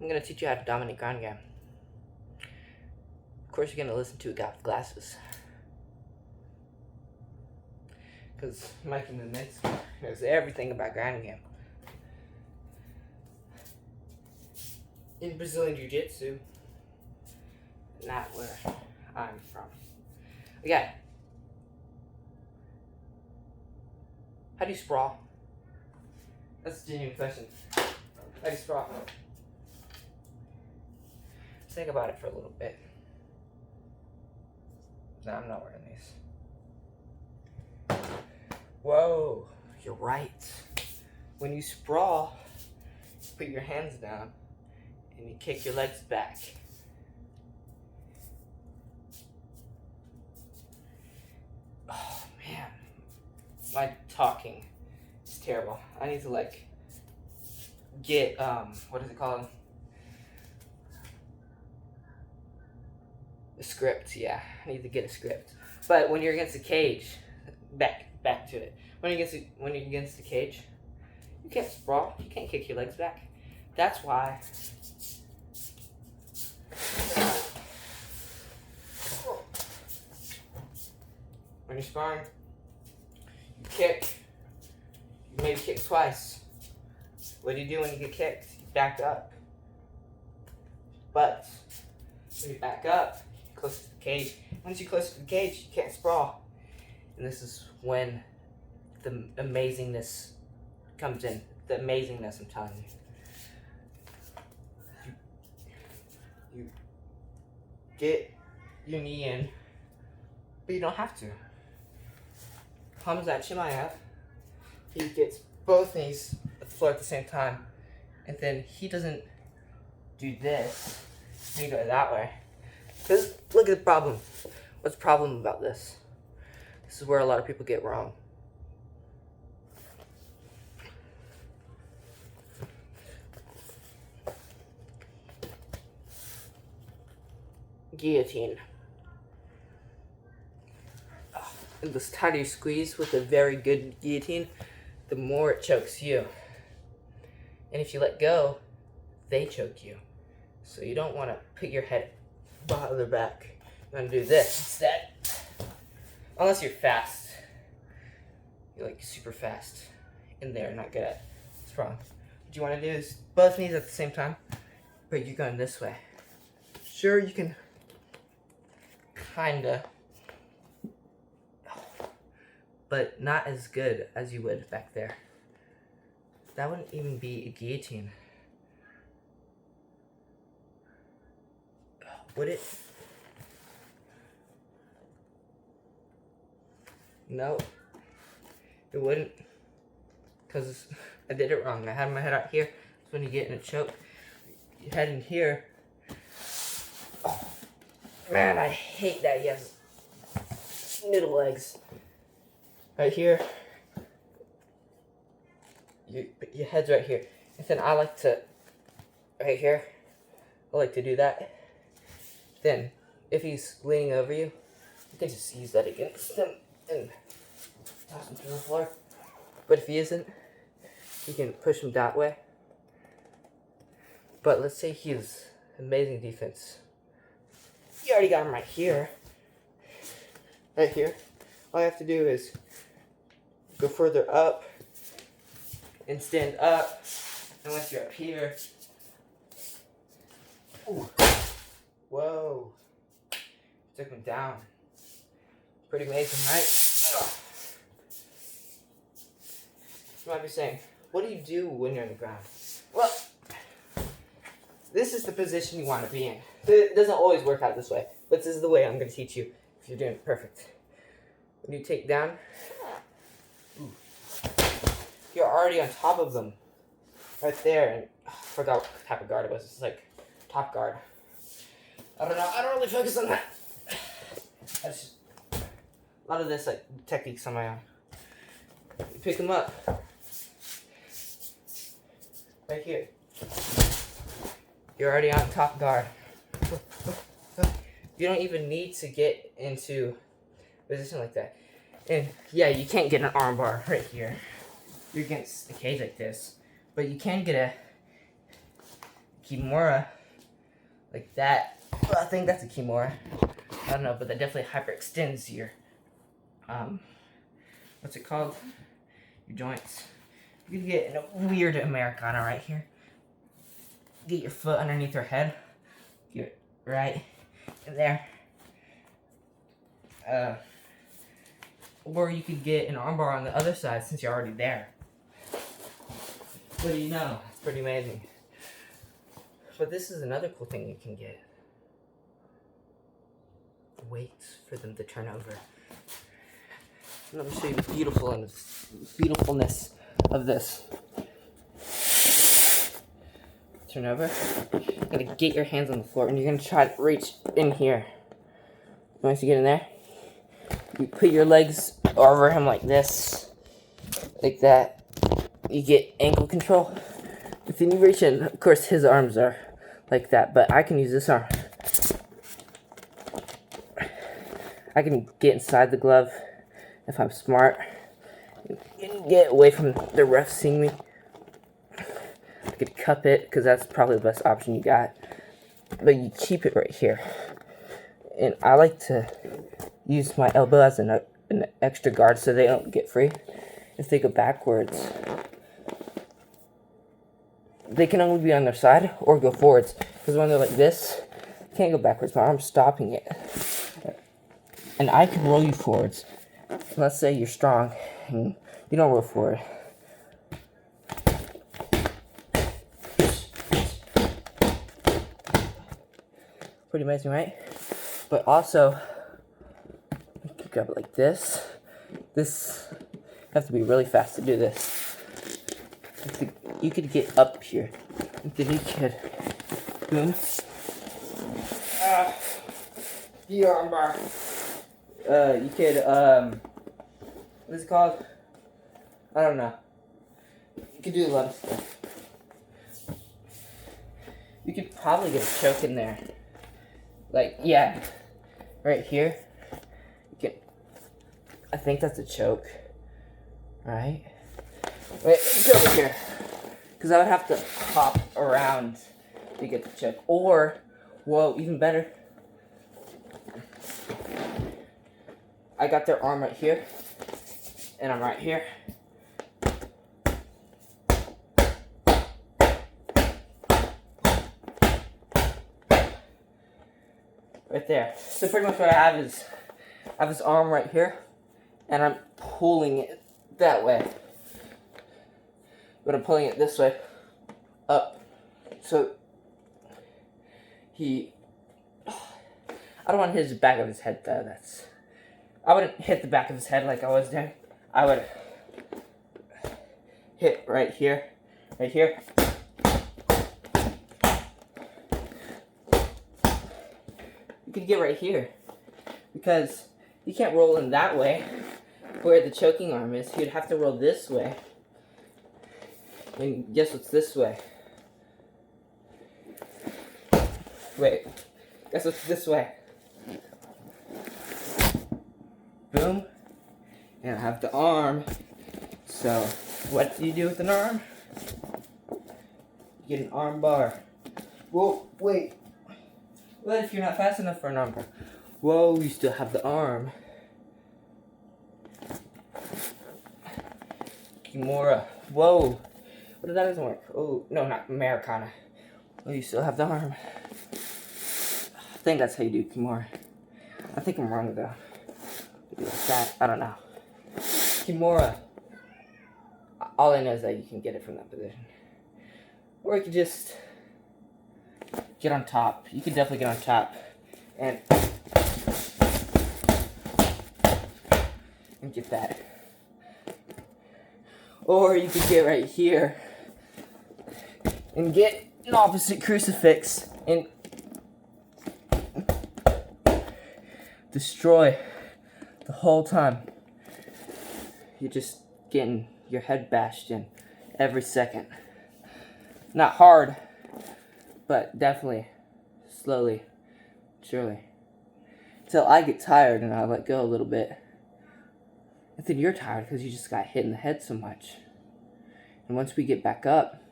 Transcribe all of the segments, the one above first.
I'm going to teach you how to dominate ground game. Of course, you're going to listen to a guy with glasses. Because Mike in the next knows everything about ground game. In Brazilian Jiu-Jitsu, not where I'm from. Okay. How do you sprawl? That's a genuine question. How do you sprawl? Let's think about it for a little bit. No, I'm not wearing these. Whoa, you're right. When you sprawl, you put your hands down and you kick your legs back. Oh man, my talking is terrible. I need to get what is it called? A script. Yeah, I need to get a script. But when you're against the cage, back to it. When you're against the cage, you can't sprawl. You can't kick your legs back. That's why. When you're sparring, you kick. You maybe kick twice. What do you do when you get kicked? You back up. But when you back up, you're close to the cage. Once you're close to the cage, you can't sprawl. And this is when the amazingness comes in. The amazingness, I'm telling you. You get your knee in, but you don't have to. Hamzat Chimaev, he gets both knees at the floor at the same time, and then he doesn't do this, he goes that way. Because look at the problem. What's the problem about this? This is where a lot of people get wrong. Guillotine. And the tighter you squeeze with a very good guillotine, the more it chokes you. And if you let go, they choke you. So you don't want to put your head behind their back. You want to do this instead. Unless you're fast. You're like super fast in there, not good at sprung. What you want to do is both knees at the same time, but you're going this way. Sure, you can kinda, but not as good as you would back there. That wouldn't even be a guillotine. Would it? No, it wouldn't. Because I did it wrong. I had my head out here. That's when you get in a choke. Your head in here. Oh, man, I hate that he has noodle legs. Right here. Your head's right here. And then I like to, right here, I like to do that. Then, if he's leaning over you, you can just use that against him and toss him to the floor. But if he isn't, you can push him that way. But let's say he has amazing defense. You already got him right here. Right here. All you have to do is go further up and stand up. And once you're up here, ooh. Whoa. Took him down. Pretty amazing, right? Ugh. You might be saying, what do you do when you're on the ground? Well, this is the position you want to be in. It doesn't always work out this way, but this is the way I'm going to teach you if you're doing it perfect. When you take down, ooh, you're already on top of them. Right there. And I forgot what type of guard it was. It's like top guard. I don't know. I don't really focus on that. That's just a lot of this like techniques on my own. You pick them up. Right here. You're already on top guard. You don't even need to get into a position like that. And yeah, you can't get an arm bar right here. You're against the cage like this. But you can get Kimura, like that. Well, I think that's a Kimura. I don't know, but that definitely hyperextends your, what's it called? Your joints. You can get a weird Americana right here. Get your foot underneath her head. Get right in there. Or you could get an armbar on the other side since you're already there. What do you know? It's pretty amazing. But this is another cool thing you can get. Weights for them to turn over. Let me show you the beautifulness of this. Turn over. You're gonna get your hands on the floor and you're gonna try to reach in here. Once you get in there, you put your legs over him like this. Like that. You get ankle control. But then you reach in. Of course, his arms are like that, but I can use this arm. I can get inside the glove if I'm smart. And get away from the ref seeing me. I could cup it, because that's probably the best option you got. But you keep it right here. And I like to use my elbow as an extra guard so they don't get free. If they go backwards, they can only be on their side or go forwards. Because when they're like this, you can't go backwards. My arm's stopping it. And I can roll you forwards. Let's say you're strong and you don't roll forward. Pretty amazing, right? But also, you can grab it like this. This, you have to be really fast to do this. You could get up here. And then you could, boom. The armbar. You could, what is it called? I don't know. You could do a lot of stuff. You could probably get a choke in there. Like, yeah, right here. You can, I think that's a choke, right? Wait, go over here. Because I would have to hop around to get the choke. Or, whoa, even better. I got their arm right here, and I'm right here. Right there. So pretty much what I have is, I have his arm right here, and I'm pulling it that way. But I'm pulling it this way, up. So, I don't want to hit the back of his head though, I wouldn't hit the back of his head like I was doing. I would hit right here, right here. You could get right here, because you can't roll in that way where the choking arm is. You'd have to roll this way. And guess what's this way? Wait, guess what's this way? Boom. And I have the arm. So, what do you do with an arm? You get an arm bar. Whoa, wait. What if you're not fast enough for an arm bar? Whoa, you still have the arm. Kimura. Whoa. What if that doesn't work? Oh, no, not Americana. Oh, you still have the arm. I think that's how you do Kimura. I think I'm wrong though. Like that, I don't know. Kimura. All I know is that you can get it from that position. Or you could just get on top. You can definitely get on top and get that. Or you could get right here and get an opposite crucifix and destroy the whole time. You're just getting your head bashed in every second. Not hard, but definitely slowly, surely. Until I get tired and I let go a little bit. And then you're tired because you just got hit in the head so much. And once we get back up,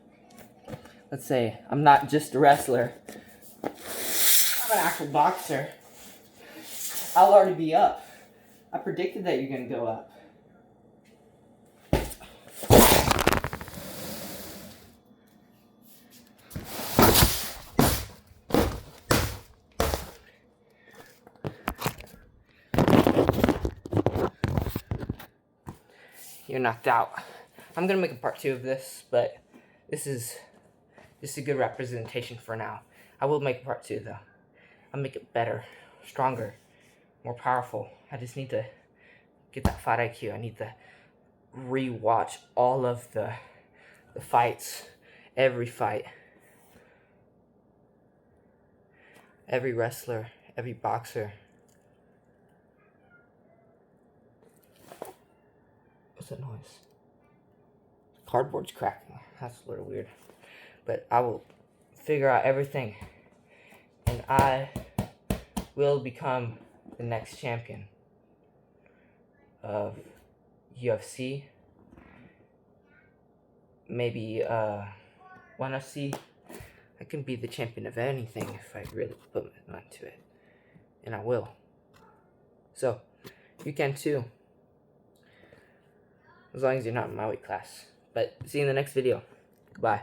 let's say I'm not just a wrestler, I'm an actual boxer, I'll already be up. I predicted that you're gonna go up. You're knocked out. I'm gonna make a part 2 of this, but this is a good representation for now. I will make a part 2 though. I'll make it better, stronger, more powerful. I just need to get that fight IQ. I need to re-watch all of the fights, every fight, every wrestler, every boxer. What's that noise? Cardboard's cracking. That's a little weird. But I will figure out everything, and I will become the next champion of UFC. Maybe 1FC. I can be the champion of anything if I really put my mind to it. And I will. So, you can too. As long as you're not in my weight class. But see you in the next video. Goodbye.